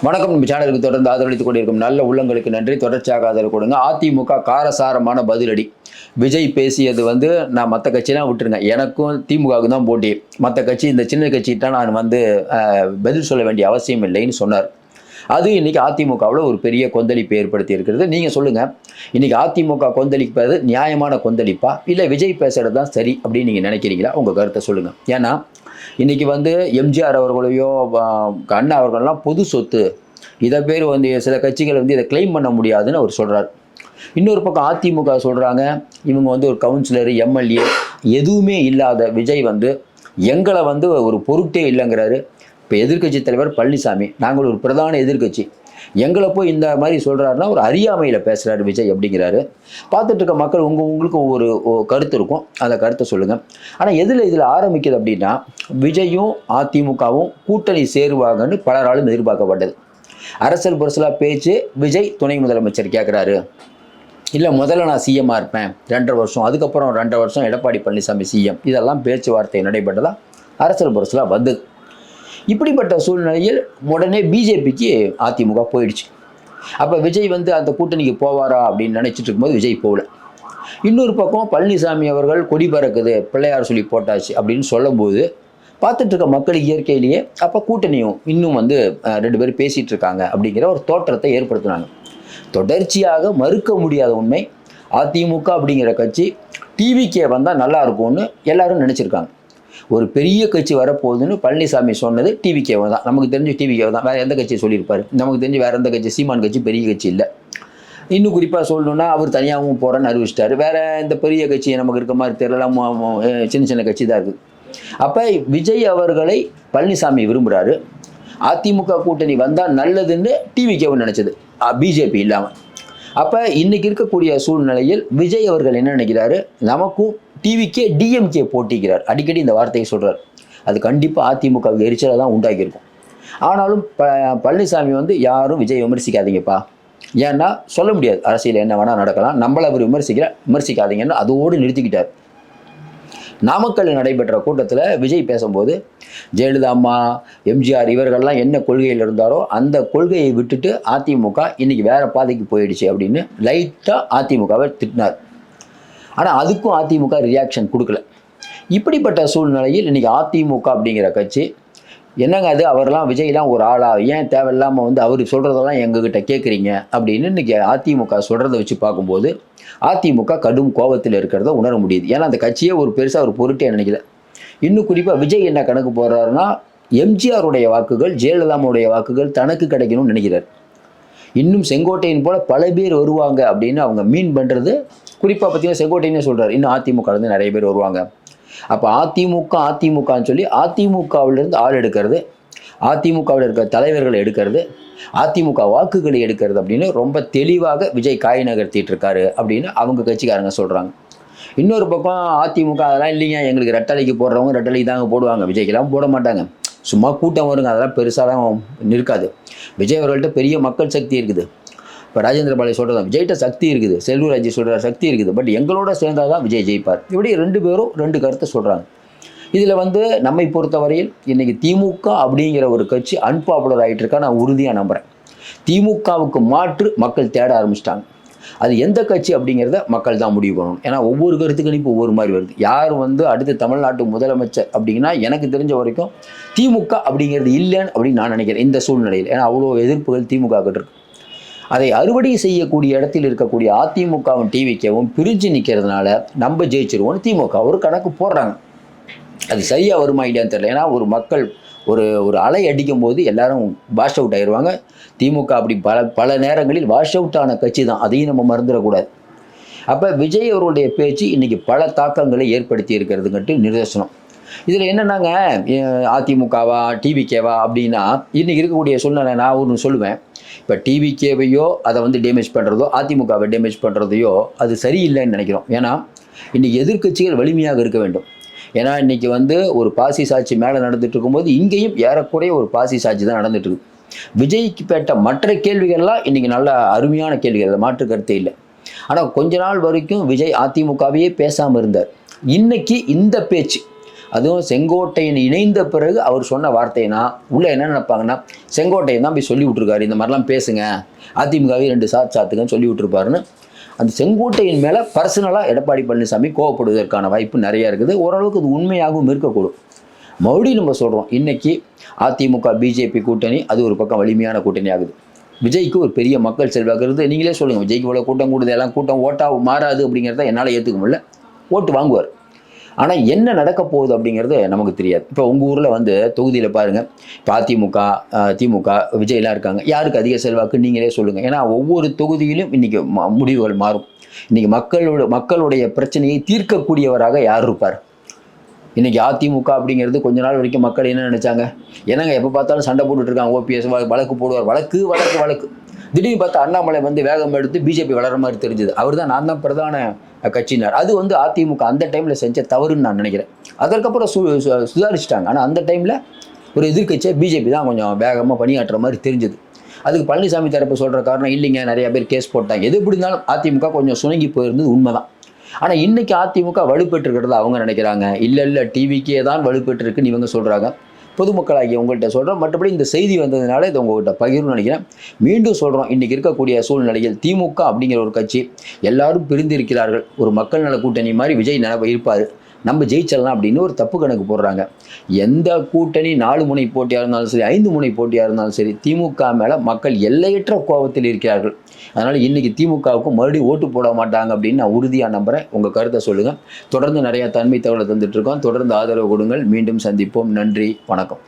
வணக்கம். நம்ம சேனலுக்கு தொடர்ந்து ஆதரவளித்துக் கொண்டிருக்கும் நல்ல உள்ளங்களுக்கு நன்றி. தொடர்ச்சியாக ஆதரவு கொடுங்க. அதிமுக காரசாரமான பதிலடி. விஜய் பேசியது நான் மற்ற கட்சியெல்லாம் விட்டுருங்க, எனக்கும் திமுகவுக்கு தான் போட்டி, மற்ற கட்சி இந்த சின்ன கட்சிகிட்ட நான் பதில் சொல்ல வேண்டிய அவசியம் இல்லைன்னு சொன்னார். அது இன்னைக்கு அதிமுகவில் ஒரு பெரிய கொந்தளிப்பை ஏற்படுத்தி இருக்கிறது. நீங்கள் சொல்லுங்கள், இன்னைக்கு அதிமுக கொந்தளிப்பது நியாயமான கொந்தளிப்பா, இல்லை விஜய் பேசுறது தான் சரி அப்படின்னு நீங்கள் நினைக்கிறீங்களா? உங்கள் கருத்தை சொல்லுங்கள். ஏன்னா இன்னைக்கு எம்ஜிஆர் அவர்களையோ அண்ணா அவர்கள்லாம் பொது சொத்து, இதை பேர் சில கட்சிகள் இதை கிளைம் பண்ண முடியாதுன்னு அவர் சொல்கிறார். இன்னொரு பக்கம் அதிமுக சொல்கிறாங்க, இவங்க ஒரு கவுன்சிலர், எம்எல்ஏ எதுவுமே இல்லாத விஜய் எங்களை ஒரு பொருட்டே இல்லைங்கிறாரு. இப்போ எதிர்கட்சி தலைவர் பழனிசாமி, நாங்கள் ஒரு பிரதான எதிர்கட்சி, எங்களை போய் இந்த மாதிரி சொல்கிறாருன்னா ஒரு அறியாமையில் பேசுகிறாரு விஜய் அப்படிங்கிறாரு. பார்த்துட்டு இருக்க மக்கள் உங்களுக்கு ஒரு கருத்து இருக்கும், அந்த கருத்தை சொல்லுங்கள். ஆனால் இதில் ஆரம்பிக்குது அப்படின்னா, விஜயும் அதிமுகவும் கூட்டணி சேருவாங்கன்னு பலராலும் எதிர்பார்க்கப்பட்டது. அரசியல் புரசலாக பேச்சு, விஜய் துணை முதலமைச்சர் கேட்குறாரு, இல்லை முதல்ல நான் சிஎம்மாக இருப்பேன் 2.5 வருஷம், அதுக்கப்புறம் 2.5 வருஷம் எடப்பாடி பழனிசாமி சிஎம், இதெல்லாம் பேச்சுவார்த்தை நடைபெற்றதா அரசியல் புரசலாக வந்தது. இப்படிப்பட்ட சூழ்நிலையில் உடனே பிஜேபிக்கு அதிமுக போயிடுச்சு. அப்போ விஜய் அந்த கூட்டணிக்கு போவாரா அப்படின்னு நினச்சிட்டு இருக்கும்போது விஜய் போகல. இன்னொரு பக்கம் பழனிசாமி அவர்கள் கொடி பறக்குது, பிள்ளையார் சொல்லி போட்டாச்சு அப்படின்னு சொல்லும்போது பார்த்துட்டு இருக்க மக்களுக்கு இயற்கையிலேயே அப்போ கூட்டணியும் இன்னும் 2 பேர் பேசிகிட்டு இருக்காங்க அப்படிங்கிற ஒரு தோற்றத்தை ஏற்படுத்தினாங்க. தொடர்ச்சியாக மறுக்க முடியாத உண்மை, அதிமுக அப்படிங்கிற கட்சி டிவிக்கே வந்தால் நல்லா இருக்கும்னு எல்லாரும் நினச்சிருக்காங்க. ஒரு பெரிய கட்சி வரப்போகுதுன்னு பழனிசாமி சொன்னது டிவிக்கேவை தான். நமக்கு தெரிஞ்சு டிவிக்கேவை தான், வேறு எந்த கட்சியை சொல்லியிருப்பார்? நமக்கு தெரிஞ்சு வேறு எந்த கட்சி, சீமான் கட்சி பெரிய கட்சி இல்லை. இன்னும் குறிப்பாக சொல்லணுன்னா அவர் தனியாகவும் போகிறேன்னு அறிவிச்சிட்டாரு. வேறு இந்த பெரிய கட்சி நமக்கு இருக்க மாதிரி தெரியல, சின்ன சின்ன கட்சி தான் இருக்குது. அப்போ விஜய் அவர்களை பழனிசாமி விரும்புகிறாரு. அதிமுக கூட்டணி வந்தால் நல்லதுன்னு டிவிக்கேவும் நினச்சது, பிஜேபி இல்லாமல். அப்போ இன்றைக்கி இருக்கக்கூடிய சூழ்நிலையில் விஜய் அவர்கள் என்ன நினைக்கிறாரு, நமக்கும் டிவிக்கே டிஎம்கே போட்டிக்கிறார். அடிக்கடி இந்த வார்த்தையை சொல்கிறார். அது கண்டிப்பாக அதிமுகவுக்கு எரிச்சலை தான் உண்டாக்கியிருக்கும். ஆனாலும் பழனிசாமி யாரும் விஜய் விமர்சிக்காதீங்கப்பா, ஏன்னா சொல்ல முடியாது, அரசியல் என்ன வேணால் நடக்கலாம், நம்மளை அவர் விமர்சிக்காதீங்கன்னு அதோடு நிறுத்திக்கிட்டார். நாமக்கல்லில் நடைபெற்ற கூட்டத்தில் விஜய் பேசும்போது ஜெயலலிதா அம்மா, எம்ஜிஆர் இவர்கள்லாம் என்ன கொள்கையில் இருந்தாரோ அந்த கொள்கையை விட்டுட்டு அதிமுக இன்றைக்கி வேறு பாதைக்கு போயிடுச்சு அப்படின்னு லைட்டாக அதிமுகவை திட்டினார். ஆனால் அதுக்கும் அதிமுக ரியாக்ஷன் கொடுக்கல. இப்படிப்பட்ட சூழ்நிலையில் இன்றைக்கி அதிமுக அப்படிங்கிற கட்சி என்னங்க அது, அவரெல்லாம் விஜய்லாம் ஒரு ஆளா, ஏன் தேவையில்லாமல் அவர் சொல்கிறதெல்லாம் எங்ககிட்ட கேட்குறீங்க அப்படின்னு இன்றைக்கி அதிமுக சொல்கிறத வச்சு பார்க்கும்போது அதிமுக கடும் கோபத்தில் இருக்கிறத உணர முடியுது. ஏன்னா அந்த கட்சியே ஒரு பெருசாக ஒரு பொருட்டே நினைக்கல. இன்னும் குறிப்பாக விஜய் என்ன கணக்கு போடுறாருன்னா, எம்ஜிஆருடைய வாக்குகள், ஜெயலலிதாவுடைய வாக்குகள் தனக்கு கிடைக்கணும்னு நினைக்கிறார். இன்னும் செங்கோட்டையின் போல் பல பேர் வருவாங்க அப்படின்னு அவங்க மீன் பண்ணுறது. குறிப்பாக பார்த்தீங்கன்னா செங்கோட்டையனே சொல்கிறார், இன்னும் அதிமுகலேருந்து நிறைய பேர் வருவாங்க. அப்போ அதிமுகன்னு சொல்லி அதிமுகவிலிருந்து ஆள் எடுக்கிறது, அதிமுகவில் இருக்கிற தலைவர்களை எடுக்கிறது, அதிமுக வாக்குகளை எடுக்கிறது அப்படின்னு ரொம்ப தெளிவாக விஜய் காய் நகர்த்திட்டு இருக்காரு அப்படின்னு அவங்க கட்சிக்காரங்க சொல்கிறாங்க. இன்னொரு பக்கம் அதிமுக அதெல்லாம் இல்லைங்க, எங்களுக்கு ரெட்டலைக்கு போடுறவங்க ரெட்டலைக்கு தாங்க போடுவாங்க, விஜய்க்கெல்லாம் போட மாட்டாங்க, சும்மா கூட்டம் வருங்க, அதெல்லாம் பெருசாலாம் இருக்காது, விஜய் அவர்கள்ட்ட பெரிய மக்கள் சக்தி இருக்குது. இப்போ ராஜேந்திர பாலை சொல்கிறது, விஜய்கிட்ட சக்தி இருக்குது, செல்வராஜ் சொல்கிற சக்தி இருக்குது, பட் எங்களோட சேர்ந்தால் தான் விஜய் ஜெயிப்பார். இப்படி 2 பேரும் 2 கருத்தை சொல்கிறாங்க. இதில் நம்மை பொறுத்தவரையில் இன்றைக்கி திமுக அப்படிங்கிற ஒரு கட்சி அன்பாப்புலர் ஆகிட்டு இருக்கா நான் உறுதியாக நம்புகிறேன். திமுகவுக்கு மாற்று மக்கள் தேட ஆரம்பிச்சிட்டாங்க. அது எந்த கட்சி அப்படிங்கிறத மக்கள் தான் முடிவு பண்ணணும். ஏன்னா ஒவ்வொரு கருத்து கணிப்பு ஒவ்வொரு மாதிரி வருது. யார் அடுத்து தமிழ்நாட்டு முதலமைச்சர் அப்படிங்கன்னா எனக்கு தெரிஞ்ச வரைக்கும் திமுக அப்படிங்கிறது இல்லைன்னு அப்படின்னு நான் நினைக்கிறேன் இந்த சூழ்நிலையில். ஏன்னா அவ்வளோ எதிர்ப்புகள் திமுக கிட்ட இருக்கு. அதை அறுவடை செய்யக்கூடிய இடத்தில் இருக்கக்கூடிய அதிமுகவும் டிவிக்கவும் பிரிஞ்சு நிற்கிறதுனால நம்ம ஜெயிச்சிருவோம்னு திமுக ஒரு கணக்கு போடுறாங்க. அது சரியாக வருமா இல்லையான்னு தெரியல. ஏன்னா ஒரு மக்கள் ஒரு அலை அடிக்கும் போது எல்லாரும் வாஷ் அவுட் ஆயிடுவாங்க. திமுக அப்படி பல நேரங்களில் வாஷ் அவுட் ஆன கட்சி தான், அதையும் நம்ம மறந்துடக்கூடாது. அப்போ விஜய் அவருடைய பேச்சு இன்றைக்கி பல தாக்கங்களை ஏற்படுத்தி இருக்கிறதுங்கட்டு நிதர்சனம். இதில் என்னென்னாங்க, அதிமுகவா டிவிகேவா அப்படின்னா இன்றைக்கி இருக்கக்கூடிய சூழ்நிலை நான் ஒன்று சொல்லுவேன். இப்போ டிவிகேவையோ அதை டேமேஜ் பண்ணுறதோ அதிமுகவை டேமேஜ் பண்ணுறதையோ அது சரியில்லைன்னு நினைக்கிறோம். ஏன்னா இன்றைக்கி எதிர்க்கட்சிகள் வலிமையாக இருக்க வேண்டும். ஏன்னா இன்றைக்கி ஒரு பாசி சாட்சி மேலே நடந்துட்டு இருக்கும்போது இங்கேயும் ஏறக்குறைய ஒரு பாசி சாட்சி தான் நடந்துட்டு இருக்கு. விஜய்க்கு பேட்ட மற்ற கேள்விகள்லாம் இன்றைக்கி நல்ல அருமையான கேள்விகள், மாற்று கருத்தே இல்லை. ஆனால் கொஞ்ச நாள் வரைக்கும் விஜய் அதிமுகவையே பேசாமல் இருந்தார். இன்னைக்கு இந்த பேச்சு, அதுவும் செங்கோட்டையன் இணைந்த பிறகு அவர் சொன்ன வார்த்தைனா உள்ள என்ன நினைப்பாங்கன்னா, செங்கோட்டையன் தான் போய் சொல்லி விட்டுருக்காரு, இந்த மாதிரிலாம் பேசுங்க, அதிமுகவை 2 சாத்துங்கன்னு சொல்லி விட்டுருப்பாருன்னு அந்த செங்கோட்டையின் மேலே பர்சனலாக எடப்பாடி பழனிசாமி கோவப்படுவதற்கான வாய்ப்பு நிறைய இருக்குது. ஓரளவுக்கு அது உண்மையாகவும் இருக்கக்கூடும். மறுபடியும் நம்ம சொல்கிறோம், இன்னைக்கு அதிமுக பிஜேபி கூட்டணி அது ஒரு பக்கம் வலிமையான கூட்டணி ஆகுது. விஜய்க்கு ஒரு பெரிய மக்கள் செல்வாக்கு நீங்களே சொல்லுங்கள், விஜய்க்கு இவ்வளோ கூட்டம் கூடுது, எல்லாம் கூட்டம் ஓட்டாக மாறாது அப்படிங்கிறத என்னால் ஏற்றுக்க முடியல. ஓட்டு வாங்குவார். ஆனால் என்ன நடக்க போகுது அப்படிங்கிறது நமக்கு தெரியாது. இப்போ உங்கள் ஊரில் வந்து தொகுதியில் பாருங்கள், இப்போ அதிமுக திமுக விஜய்லாம் இருக்காங்க, யாருக்கு அதிக செல்வாக்கு நீங்களே சொல்லுங்கள். ஏன்னா ஒவ்வொரு தொகுதியிலும் இன்றைக்கி முடிவுகள் மாறும். இன்றைக்கி மக்களுடைய பிரச்சனையை தீர்க்கக்கூடியவராக யார் இருப்பார்? இன்றைக்கி அதிமுக அப்படிங்கிறது கொஞ்ச நாள் வரைக்கும் மக்கள் என்ன நினச்சாங்க, என்னங்க எப்போ பார்த்தாலும் சண்டை போட்டுட்ருக்காங்க, ஓபிஎஸ் வழக்கு போடுவார், வழக்கு வழக்கு வழக்கு. திடீர்னு பார்த்தா அண்ணாமலை வந்து வேகம் எடுத்து பிஜேபி வளர மாதிரி தெரிஞ்சுது. அவர் தான் நான் தான் பிரதான கட்சியினர். அது வந்து அதிமுக அந்த டைமில் செஞ்ச தவறுன்னு நான் நினைக்கிறேன். அதற்கப்புறம் சுதாரிச்சிட்டாங்க. ஆனால் அந்த டைமில் ஒரு எதிர்க்கட்சியாக பிஜேபி தான் கொஞ்சம் வேகமாக பணியாற்றுற மாதிரி தெரிஞ்சுது. அதுக்கு பழனிசாமி தரப்பு சொல்கிற காரணம் இல்லைங்க, நிறைய பேர் கேஸ் போட்டாங்க, எது எப்படி இருந்தாலும் அதிமுக கொஞ்சம் சுணங்கி போயிருந்தது உண்மைதான். ஆனால் இன்றைக்கி அதிமுக வலுப்பெற்றுக்கிறத அவங்க நினைக்கிறாங்க. இல்லை டிவிக்கே தான் வலுப்பெற்றிருக்குன்னு இவங்க சொல்கிறாங்க. பொதுமக்களாகிய உங்கள்கிட்ட சொல்கிறோம். மற்றபடி இந்த செய்தி வந்ததுனால இதை உங்கள்கிட்ட பகிர்னு நினைக்கிறேன். மீண்டும் சொல்கிறோம், இன்றைக்கி இருக்கக்கூடிய சூழ்நிலையில் திமுக அப்படிங்கிற ஒரு கட்சி எல்லாரும் பிரிந்திருக்கிறார்கள். ஒரு மக்கள் நல கூட்டணி மாதிரி விஜய் இருப்பார், நம்ம ஜெயிச்சிடலாம் அப்படின்னு ஒரு தப்பு கணக்கு போடுறாங்க. எந்த கூட்டணி 4 முனை போட்டியாக இருந்தாலும் சரி, 5 முனை போட்டியாக இருந்தாலும் சரி, திமுக மேலே மக்கள் எல்லையற்ற கோபத்தில் இருக்கிறார்கள். அதனால் இன்றைக்கி திமுகவுக்கு மறுபடியும் ஓட்டு போட மாட்டாங்க அப்படின்னு நான் உறுதியாக நம்புகிறேன். உங்கள் கருத்தை சொல்லுங்கள். தொடர்ந்து நிறையா தன்மை தகவலை தந்துட்டுருக்கோம். தொடர்ந்து ஆதரவு கொடுங்கள். மீண்டும் சந்திப்போம். நன்றி, வணக்கம்.